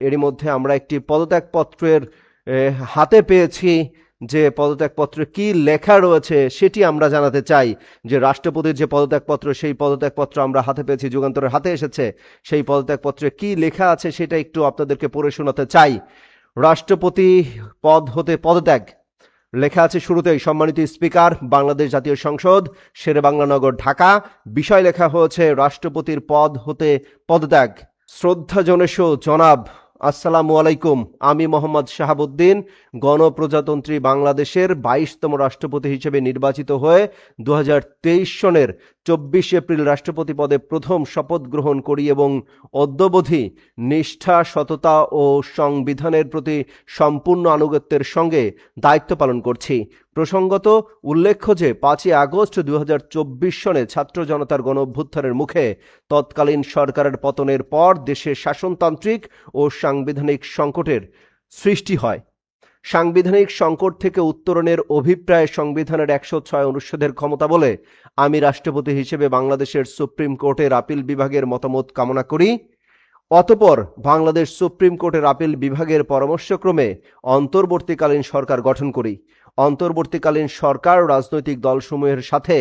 এরই মধ্যে আমরা একটি পদত্যাগপত্রের হাতে পেয়েছি। যে পদত্যাগপত্রে কি লেখা রয়েছে সেটি আমরা জানাতে চাই। যে রাষ্ট্রপতির যে পদত্যাগপত্র, সেই পদত্যাগপত্র আমরা হাতে পেয়েছি, যুগান্তরের হাতে এসেছে। সেই পদত্যাগপত্রে কি লেখা আছে সেটা একটু আপনাদেরকে পড়ে শোনাতে চাই। রাষ্ট্রপতি পদ হতে পদত্যাগ লেখা আছে শুরুতেই, সম্মানিত স্পিকার, বাংলাদেশ জাতীয় সংসদ, শেরেবাংলা নগর, ঢাকা। বিষয় লেখা হয়েছে রাষ্ট্রপতির পদ হতে পদত্যাগ। শ্রদ্ধা জনেশো জনাব, আসসালামু আলাইকুম। আমি মোহাম্মদ শাহাবুদ্দিন গণপ্রজাতন্ত্রী বাংলাদেশের 22তম রাষ্ট্রপতি হিসেবে নির্বাচিত হয়ে 2023 সনের 24 এপ্রিল রাষ্ট্রপতি পদে প্রথম শপথ গ্রহণ করি এবং অদ্যাবধি নিষ্ঠা, সততা ও সংবিধানের প্রতি সম্পূর্ণ আনুগত্যের সঙ্গে দায়িত্ব পালন করছি। প্রসঙ্গত উল্লেখ্য যে 5 আগস্ট 2024 সনে ছাত্র জনতার গণ অভ্যুত্থানের মুখে তৎকালীন সরকারের পতনের পর দেশে শাসনতান্ত্রিক ও সাংবিধানিক সংকটের সৃষ্টি হয়। সাংবিধানিক সংকট থেকে উত্তরণের অভিপ্রায় সংবিধানের 106 অনুচ্ছেদের ক্ষমতা বলে আমি রাষ্ট্রপতি হিসেবে বাংলাদেশের সুপ্রিম কোর্টের আপিল বিভাগের মতামত কামনা করি। অতঃপর বাংলাদেশ সুপ্রিম কোর্টের আপিল বিভাগের পরামর্শক্রমে অন্তর্বর্তীকালীন সরকার গঠন করি। অন্তর্বর্তীকালীন সরকার রাজনৈতিক দলসমূহের সাথে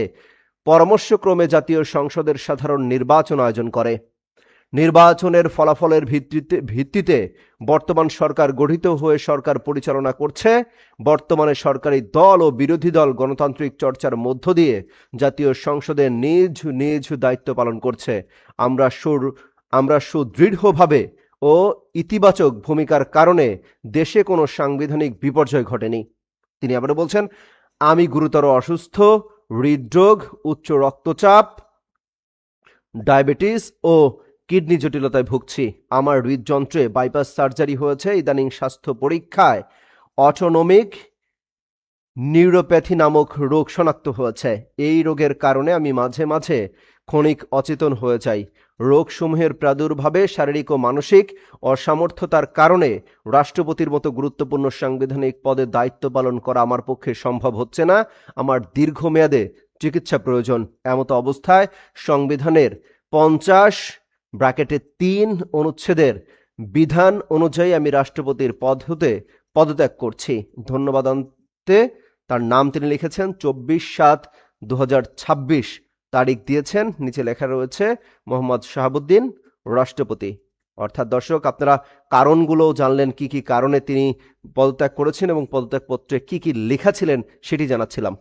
পরামর্শক্রমে জাতীয় সংসদের সাধারণ নির্বাচন আয়োজন করে। নির্বাচনের ফলাফলের ভিত্তিতে বর্তমান সরকার গঠিত হয়ে সরকার পরিচালনা করছে। বর্তমানে সরকারি দল ও বিরোধী দল গণতান্ত্রিক চর্চার মধ্য দিয়ে জাতীয় সংসদে নিজ নিজ দায়িত্ব পালন করছে। আমরা সুদৃঢ়ভাবে ও ইতিবাচক ভূমিকার কারণে দেশে কোনো সাংবিধানিক বিপর্যয় ঘটেনি। তিনি আবার বলছেন, আমি গুরুতর অসুস্থ, হৃদরোগ, উচ্চ রক্তচাপ, ডায়াবেটিস ও কিডনি জটিলতায় ভুগছি। আমার হৃদযন্ত্রে বাইপাস সার্জারি হয়েছে। ইদানিং স্বাস্থ্য পরীক্ষায় অটোনমিক নিউরোপ্যাথি নামক রোগ শনাক্ত হয়েছে। এই রোগের কারণে আমি মাঝে মাঝে ক্ষণিক অচেতন হয়ে যাই। রোগসমূহের প্রাদুর্ভাবে শারীরিক ও মানসিক অসামর্থ্যতার কারণে রাষ্ট্রপতির মতো গুরুত্বপূর্ণ সাংবিধানিক পদে দায়িত্ব পালন করা আমার পক্ষে সম্ভব হচ্ছে না। আমার দীর্ঘমেয়াদে চিকিৎসা প্রয়োজন। এমতো অবস্থায় সংবিধানের 50(3) অনুচ্ছেদের বিধান অনুযায়ী আমি রাষ্ট্রপতির পদ হতে পদত্যাগ করছি। ধন্যবাদ। তার নাম তিনি লিখেছেন 24/7/2026 তারিখ দিয়েছেন। নিচে লেখা রয়েছে মোহাম্মদ শাহাবুদ্দিন রাষ্ট্রপতি। অর্থাৎ দর্শক, আপনারা কারণগুলো জানলেন, কি কি কারণে তিনি পদত্যাগ করেছেন এবং পদত্যাগপত্রে কি কি লেখা ছিলেন সেটি জানাচ্ছিলাম।